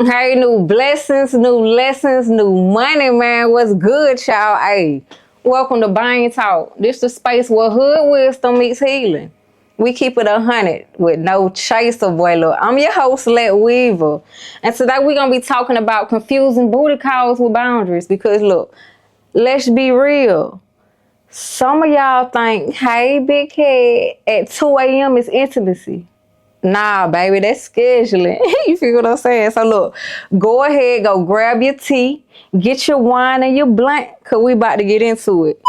Hey, new blessings, new lessons, new money, man. What's good, y'all? Hey, welcome to Bang Talk. This the space where hood wisdom meets healing. We keep it 100 with no chaser, boy. Look, I'm your host, Let Weaver. And today we're going to be talking about confusing booty calls with boundaries. Because, look, let's be real. Some of y'all think, hey, big head, at 2 a.m. is intimacy. Nah, baby, that's scheduling. You feel what I'm saying? So look, go ahead, go grab your tea, get your wine and your blunt, cause we about to get into it.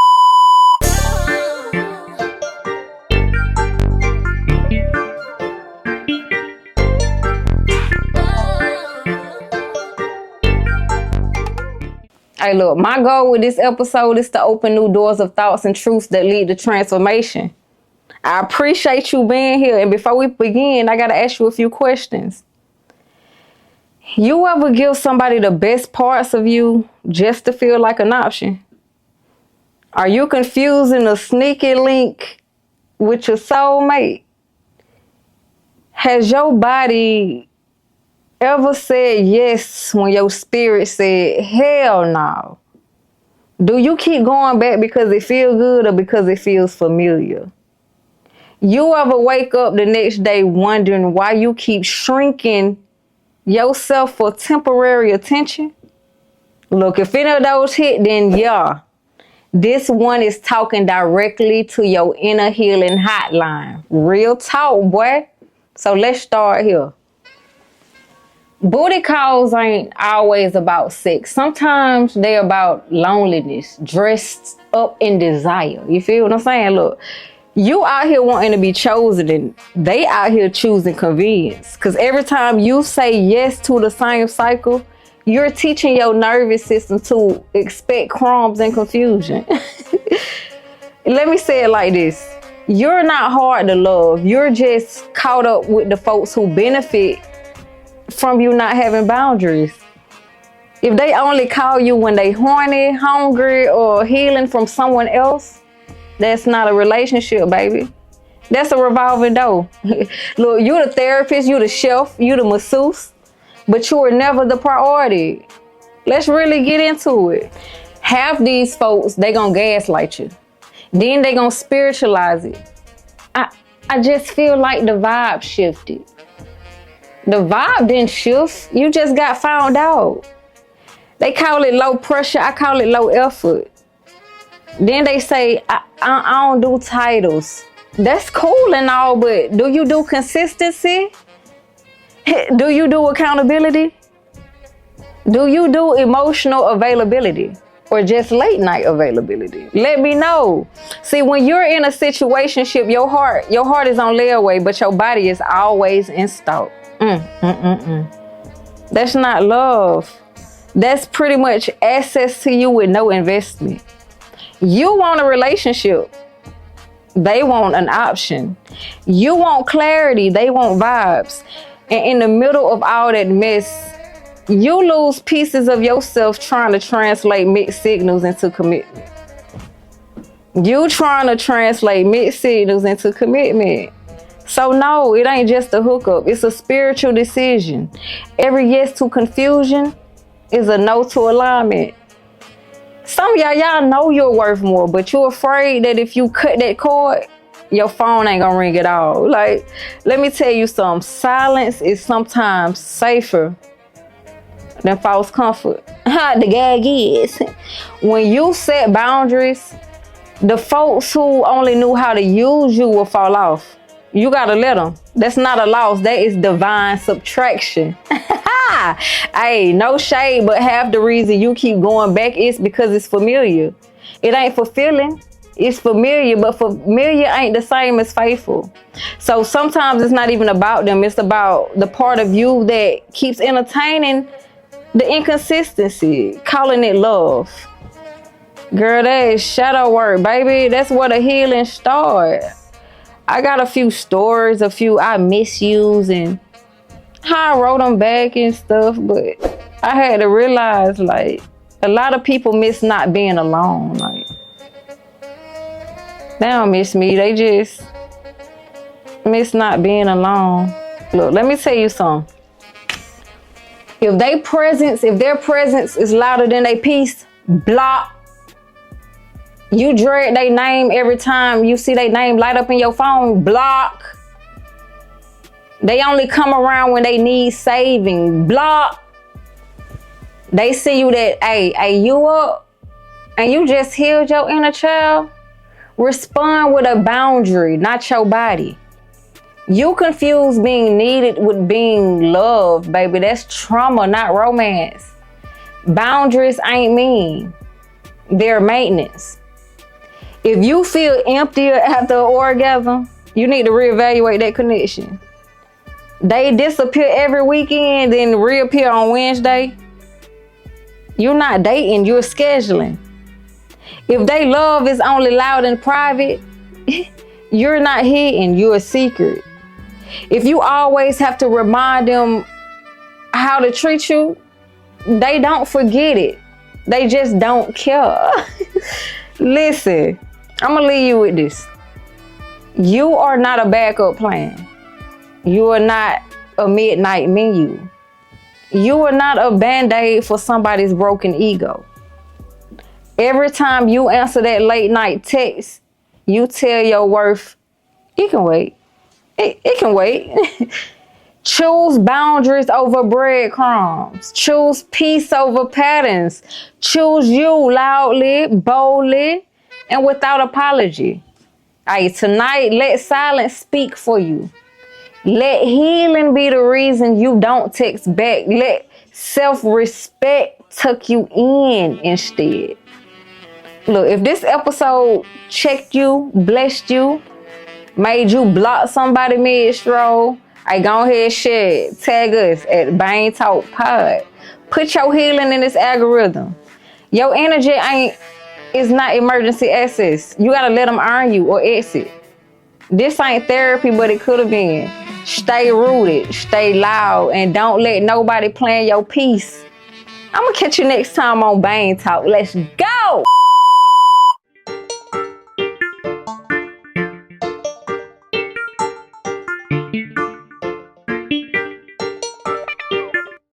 Hey, look, my goal with this episode is to open new doors of thoughts and truths that lead to transformation. I appreciate you being here. And before we begin, I got to ask you a few questions. You ever give somebody the best parts of you just to feel like an option? Are you confusing a sneaky link with your soulmate? Has your body ever said yes when your spirit said hell no? Do you keep going back because it feels good or because it feels familiar? You ever wake up the next day wondering why you keep shrinking yourself for temporary attention? Look, if any of those hit, then yeah, this one is talking directly to your inner healing hotline. Real talk, boy. So let's start here. Booty calls ain't always about sex. Sometimes they're about loneliness, dressed up in desire. You feel what I'm saying? Look. You out here wanting to be chosen and they out here choosing convenience. Because every time you say yes to the same cycle, you're teaching your nervous system to expect crumbs and confusion. Let me say it like this. You're not hard to love. You're just caught up with the folks who benefit from you not having boundaries. If they only call you when they horny, hungry, or healing from someone else, that's not a relationship, baby. That's a revolving door. Look, you're the therapist, you're the chef, you're the masseuse, but you were never the priority. Let's really get into it. Half these folks, they gonna gaslight you. Then they gonna spiritualize it. I just feel like the vibe shifted. The vibe didn't shift. You just got found out. They call it low pressure. I call it low effort. Then they say, I don't do titles. That's cool and all, but do you do consistency? Do you do accountability? Do you do emotional availability? Or just late night availability? Let me know. See, when you're in a situationship, your heart is on layaway, but your body is always in stock. That's not love. That's pretty much access to you with no investment. You want a relationship. They want an option. You want clarity. They want vibes. And in the middle of all that mess, you lose pieces of yourself trying to translate mixed signals into commitment. You trying to translate mixed signals into commitment. So no, it ain't just a hookup. It's a spiritual decision. Every yes to confusion is a no to alignment. Some of y'all know you're worth more, but you're afraid that if you cut that cord, your phone ain't gonna ring at all. Like, let me tell you something. Silence is sometimes safer than false comfort. The gag is, when you set boundaries, the folks who only knew how to use you will fall off. You gotta let them. That's not a loss. That is divine subtraction. Hey, no shade, but half the reason you keep going back is because it's familiar. It ain't fulfilling. It's familiar, but familiar ain't the same as faithful. So sometimes it's not even about them. It's about the part of you that keeps entertaining the inconsistency, calling it love. Girl, that is shadow work, baby. That's where the healing starts. I got a few stories, a few I misused and how I wrote them back and stuff, but I had to realize, like, a lot of people miss not being alone. Like, they don't miss me. They just miss not being alone. Look, let me tell you something. If their presence is louder than their peace, block. You dread their name every time you see their name light up in your phone, block. They only come around when they need saving, block. They see you that, hey, you up and you just healed your inner child. Respond with a boundary, not your body. You confuse being needed with being loved, baby. That's trauma, not romance. Boundaries ain't mean. They're maintenance. If you feel emptier after an orgasm, you need to reevaluate that connection. They disappear every weekend, then reappear on Wednesday. You're not dating, you're scheduling. If they love is only loud and private, you're not hidden, you're a secret. If you always have to remind them how to treat you, they don't forget it. They just don't care. Listen, I'm gonna leave you with this. You are not a backup plan. You are not a midnight menu. You are not a band-aid for somebody's broken ego. Every time you answer that late night text, you tell your worth, it can wait. It can wait. Choose boundaries over breadcrumbs. Choose peace over patterns. Choose you loudly, boldly, and without apology. Hey, tonight, let silence speak for you. Let healing be the reason you don't text back. Let self-respect tuck you in instead. Look, if this episode checked you, blessed you, made you block somebody mid-stroll, I go ahead, share it. Tag us at Bang Talk Pod. Put your healing in this algorithm. Your energy is not emergency access. You gotta let them earn you or exit. This ain't therapy, but it could have been. Stay rooted, stay loud, and don't let nobody plan your peace. I'm gonna catch you next time on Bang Talk. Let's go!